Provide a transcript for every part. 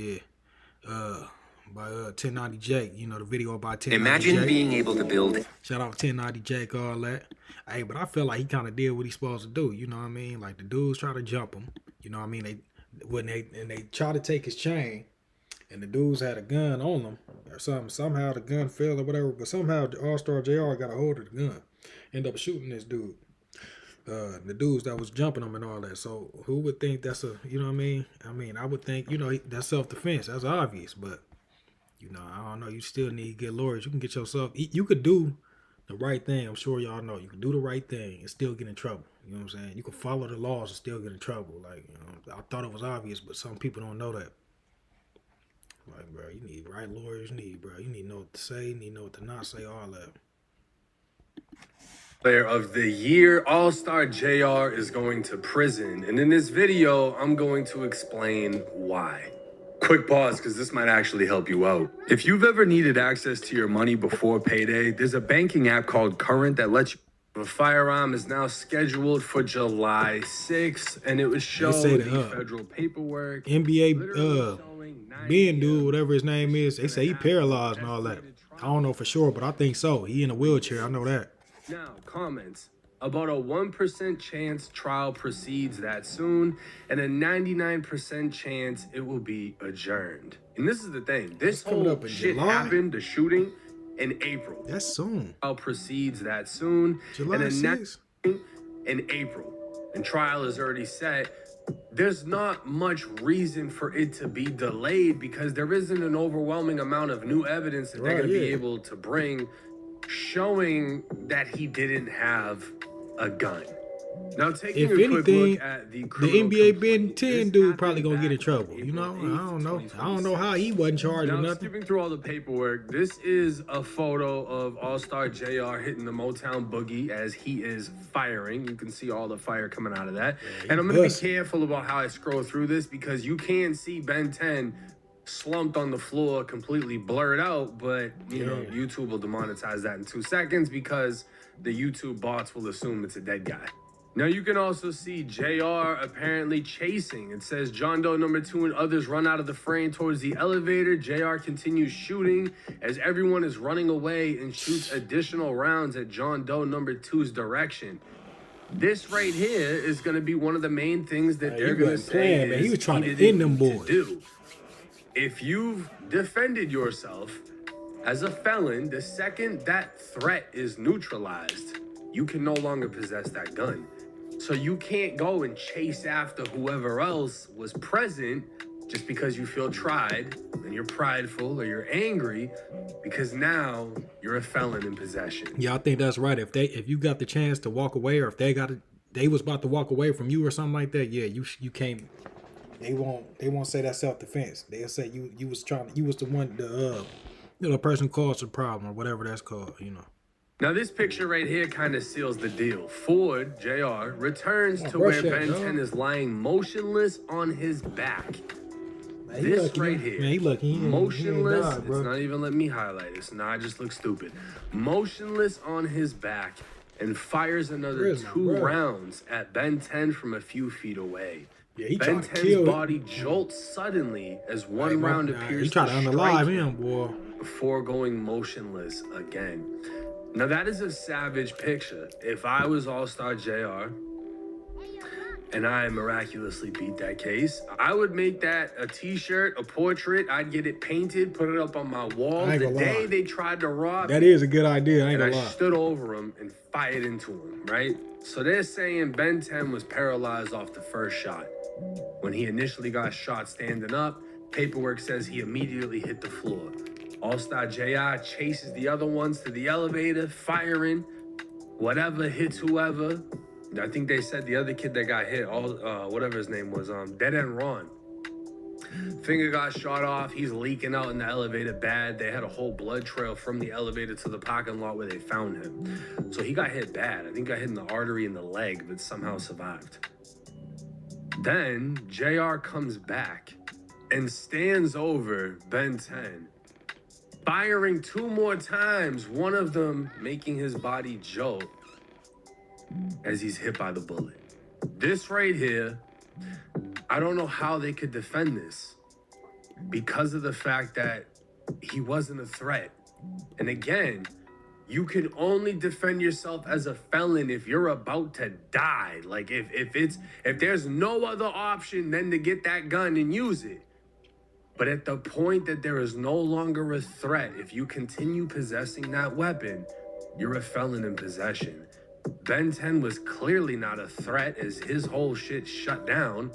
Yeah. Uh, by 1090 Jake. You know the video about 1090 Imagine Jake. being able to build. Shout out 1090 Jake, all that. Hey, but I feel like he kind of did what he's supposed to do. You know what I mean? Like the dudes try to jump him. You know what I mean? They try to take his chain, and the dudes had a gun on them or something. Somehow the gun fell or whatever. But somehow AllStar JR got a hold of the gun. End up shooting this dude. The dudes that was jumping them and all that. So who would think that's a, you know what I mean? I would think, that's self-defense. That's obvious. But, I don't know. You still need to get lawyers. You can get yourself, you could do the right thing. I'm sure y'all know. You can do the right thing and still get in trouble. You know what I'm saying? You can follow the laws and still get in trouble. Like, I thought it was obvious, but some people don't know that. Like, bro, you need right lawyers. You need to know what to say. You need to know what to not say, all that. Player of the year, AllStar JR is going to prison. And in this video, I'm going to explain why. Quick pause, because this might actually help you out. If you've ever needed access to your money before payday, there's a banking app called Current that lets you. The firearm is now scheduled for July 6th, and it would show the federal paperwork. NBA Ben dude, whatever his name is, they say he paralyzed and all that. I don't know for sure, but I think so. He in a wheelchair. I know that. Now, comments. About a 1% chance trial proceeds that soon, and a 99% chance it will be adjourned. And this is the thing. This whole shit happened, the shooting, in April. That's soon. Trial proceeds that soon. July 6th. In April. And trial is already set. There's not much reason for it to be delayed because there isn't an overwhelming amount of new evidence that they're going to be able to bring showing that he didn't have a gun. Now, taking if a quick anything, look at the NBA Ben 10 dude probably gonna get in trouble. I don't know how he wasn't charged with nothing. Skipping through all the paperwork, this is a photo of AllStar JR hitting the Motown Boogie as he is firing. You can see all the fire coming out of that. And I'm gonna be careful about how I scroll through this because you can see Ben 10 slumped on the floor, completely blurred out, but YouTube will demonetize that in 2 seconds because the YouTube bots will assume it's a dead guy. Now you can also see JR apparently chasing. It says John Doe number 2 and others run out of the frame towards the elevator. JR continues shooting as everyone is running away and shoots additional rounds at John Doe number 2's direction. This right here is going to be one of the main things that they're going to say. Man. He was trying to end them boys. If you've defended yourself as a felon, the second that threat is neutralized, you can no longer possess that gun. So you can't go and chase after whoever else was present just because you feel tried and you're prideful or you're angry because now you're a felon in possession. Yeah, I think that's right. If you got the chance to walk away, or if they was about to walk away from you or something like that, yeah, you can't. They won't say that's self-defense. They'll say you was the one, the person who caused the problem or whatever that's called, Now this picture right here kind of seals the deal. Ford, JR, returns to where Ben 10 is lying motionless on his back. Man, this right here, man, he lucky. Motionless, he died, it's not even letting me highlight this. Now I just look stupid. Motionless on his back and fires another 2 rounds at Ben 10 from a few feet away. Yeah, Ben 10's body jolts suddenly as one round appears he tried to unalive him, boy, before going motionless again. Now that is a savage picture. If I was AllStar JR and I miraculously beat that case, I would make that a t-shirt, a portrait. I'd get it painted, put it up on my wall. The day they tried to rob that is a good idea. I ain't gonna lie. I stood over him and fired into him, right? So they're saying Ben 10 was paralyzed off the first shot. When he initially got shot standing up, paperwork says he immediately hit the floor. AllStar JR chases the other ones to the elevator, firing. Whatever hits whoever. I think they said the other kid that got hit, whatever his name was, Dead End Ron. Finger got shot off. He's leaking out in the elevator bad. They had a whole blood trail from the elevator to the parking lot where they found him. So he got hit bad. I think got hit in the artery in the leg, but somehow survived. Then JR comes back and stands over Ben 10, firing 2 more times, one of them making his body jolt as he's hit by the bullet. This right here, I don't know how they could defend this. because of the fact that he wasn't a threat. And again, you can only defend yourself as a felon if you're about to die. Like if there's no other option than to get that gun and use it. But at the point that there is no longer a threat, if you continue possessing that weapon, you're a felon in possession. Ben 10 was clearly not a threat as his whole shit shut down,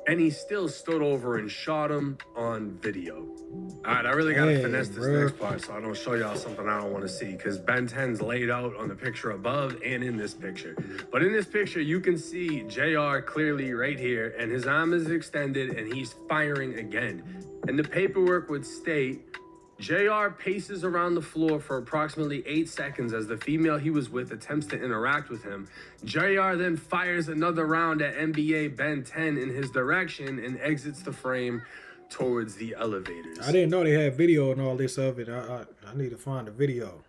and he still stood over and shot him on video. All right, I really gotta finesse this next part so I don't show y'all something I don't want to see, because Ben 10's laid out on the picture above and in this picture. But in this picture, you can see JR clearly right here, and his arm is extended and he's firing again. And the paperwork would state, JR paces around the floor for approximately 8 seconds as the female he was with attempts to interact with him. JR then fires another round at NBA Ben 10 in his direction and exits the frame towards the elevators. I didn't know they had video and all this of it. I need to find the video.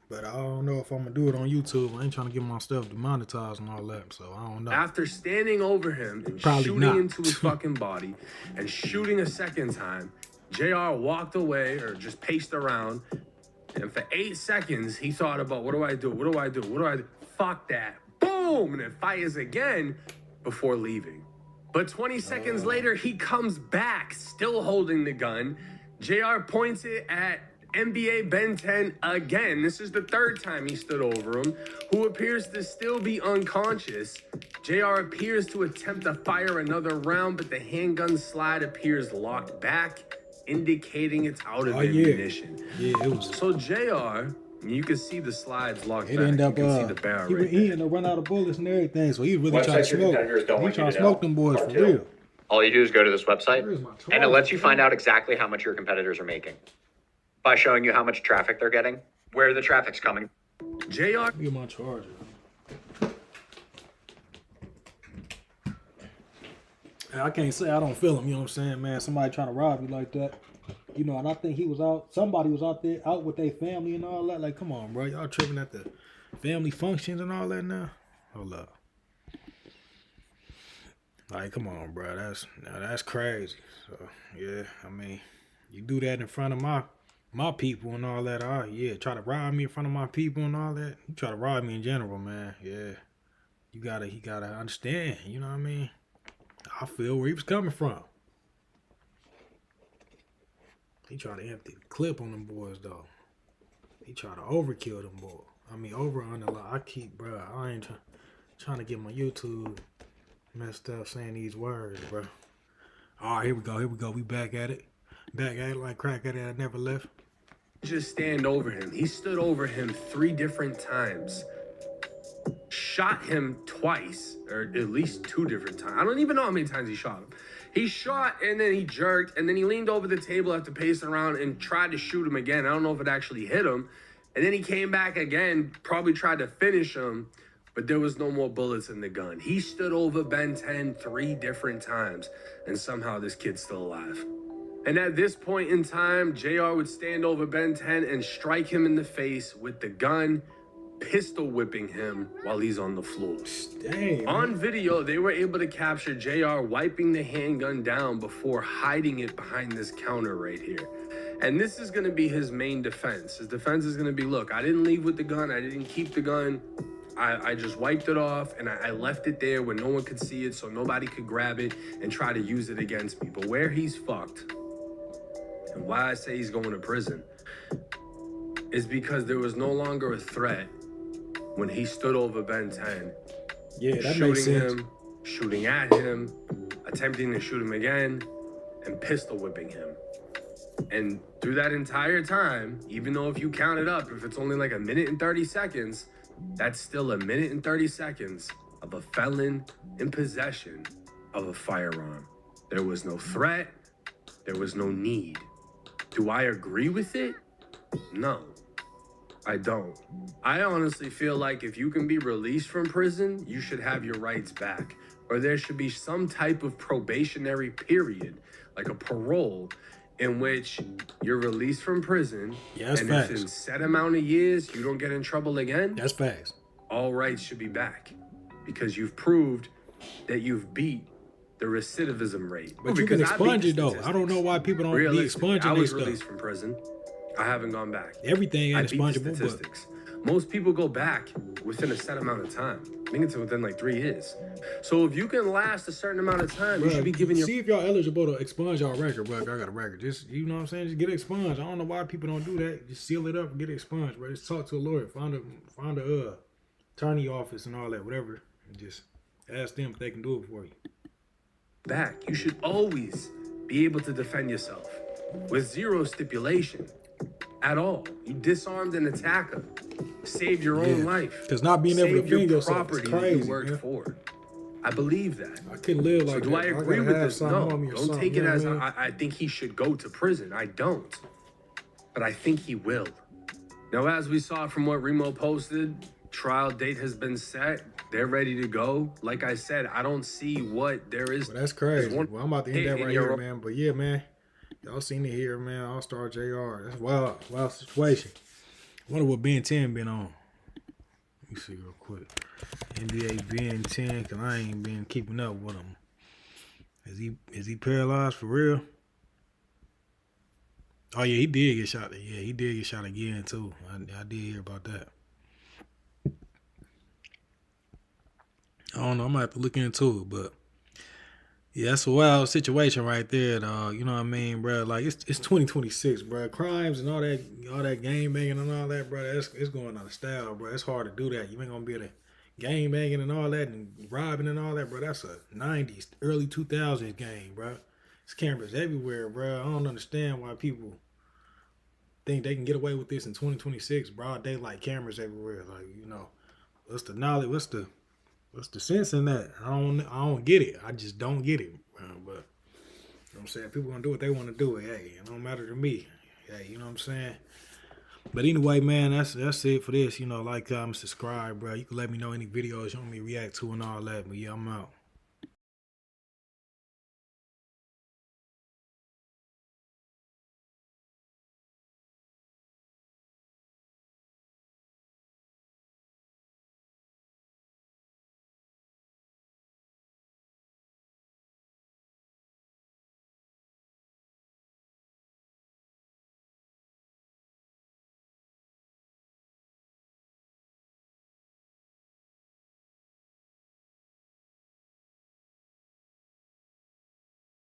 But I don't know if I'm going to do it on YouTube. I ain't trying to get my stuff demonetized and all that, so I don't know. After standing over him and shooting into his fucking body and shooting a second time, JR walked away or just paced around, and for 8 seconds, he thought about, what do I do? What do I do? What do I do? Fuck that. Boom! And it fires again before leaving. But 20 seconds later, he comes back, still holding the gun. JR points it at NBA Ben 10 again. This is the third time he stood over him, who appears to still be unconscious. JR appears to attempt to fire another round, but the handgun slide appears locked back, indicating it's out of ammunition. Yeah, it was. So JR, you can see the slides locked back. Ended up, you can see the barrel right he ended up running out of bullets and everything, so he really tried to smoke. He tried to smoke them boys for real. All you do is go to this website, and it lets you find out exactly how much your competitors are making by showing you how much traffic they're getting, where the traffic's coming. JR. Get my charger. I can't say I don't feel him, you know what I'm saying, man? Somebody trying to rob you like that. You know, and I think he was out, somebody was out there, out with their family and all that. Like, come on, bro. Y'all tripping at the family functions and all that now? Hold up. Like, come on, bro. That's crazy. So, yeah, I mean, you do that in front of my people and all that. All right, yeah, try to rob me in front of my people and all that. You try to rob me in general, man. Yeah. He gotta understand, you know what I mean? I feel where he was coming from. He tried to empty the clip on them boys, though. He tried to overkill them boys. I mean, over on the line. I ain't trying to get my YouTube messed up saying these words, bro. All right, here we go. We back at it. Back at it like crack at it. I never left. Just stand over him. He stood over him 3 different times. Shot him twice, or at least 2 different times. I don't even know how many times he shot him. He shot, and then he jerked, and then he leaned over the table after pacing around and tried to shoot him again. I don't know if it actually hit him. And then he came back again, probably tried to finish him, but there was no more bullets in the gun. He stood over Ben 10 3 different times, and somehow this kid's still alive. And at this point in time, JR would stand over Ben 10 and strike him in the face with the gun, pistol whipping him while he's on the floor. Dang, on video, they were able to capture JR wiping the handgun down before hiding it behind this counter right here. And this is going to be his main defense. His defense is going to be, look, I didn't leave with the gun. I didn't keep the gun. I just wiped it off, and I left it there where no one could see it, so nobody could grab it and try to use it against me. But where he's fucked, and why I say he's going to prison, is because there was no longer a threat when he stood over Ben 10. Yeah, that makes sense. Shooting him, shooting at him, attempting to shoot him again, and pistol whipping him. And through that entire time, even though if you count it up, if it's only like 1 minute and 30 seconds, that's still 1 minute and 30 seconds of a felon in possession of a firearm. There was no threat. There was no need. Do I agree with it? No, I don't. I honestly feel like if you can be released from prison, you should have your rights back. Or there should be some type of probationary period, like a parole, in which you're released from prison, and if in set amount of years you don't get in trouble again, that's facts. All rights should be back, because you've proved that you've beat the recidivism rate. But you can Because I beat expunge the it though. I don't know why people don't be Realistically, I expunging their was stuff. released from prison. I haven't gone back. Everything I ain't beat the expungible, but statistics. Most people go back within a set amount of time. I think it's within like 3 years. So if you can last a certain amount of time, you should be giving your see if y'all eligible to expunge y'all record, bro. I got a record. Just, you know what I'm saying? Just get it expunged. I don't know why people don't do that. Just seal it up and get it expunged, bro. Just talk to a lawyer. Find a attorney office and all that, whatever. And just ask them if they can do it for you. back. You should always be able to defend yourself with zero stipulation at all. You disarmed an attacker, saved your own life. Because not being able to saved your defend yourself property is that crazy, you worked man. for. I believe that. I couldn't live like So do that. I agree gotta with have this? something No. on me or Don't something, take it you know as what I mean? I think he should go to prison. I don't. But I think he will. Now, as we saw from what Remo posted, trial date has been set. They're ready to go. Like I said, I don't see what there is. Well, that's crazy. There's one Well, I'm about to end hit that in right your here, own- man. But yeah, man. Y'all seen it here, man. AllStar JR. That's wild situation. I wonder what Ben 10 been on. Let me see real quick. NBA Ben 10, because I ain't been keeping up with him. Is he paralyzed for real? Oh, yeah, he did get shot. Yeah, he did get shot again, too. I did hear about that. I don't know. I'm going to have to look into it, but yeah, that's a wild situation right there, dog. You know what I mean, bro? Like, it's 2026, bro. Crimes and all that game banging and all that, bro, it's going out of style, bro. It's hard to do that. You ain't going to be able to game banging and all that and robbing and all that, bro. That's a 90s, early 2000s game, bro. There's cameras everywhere, bro. I don't understand why people think they can get away with this in 2026. Broad daylight cameras everywhere. Like, you know, what's the knowledge? What's the sense in that? I don't get it. I just don't get it. But you know what I'm saying? People gonna do what they want to do. Hey, it don't matter to me. Hey, you know what I'm saying? But anyway, man, that's it for this. You know, like, comment, subscribe, bro. You can let me know any videos you want me to react to and all that. But yeah, I'm out.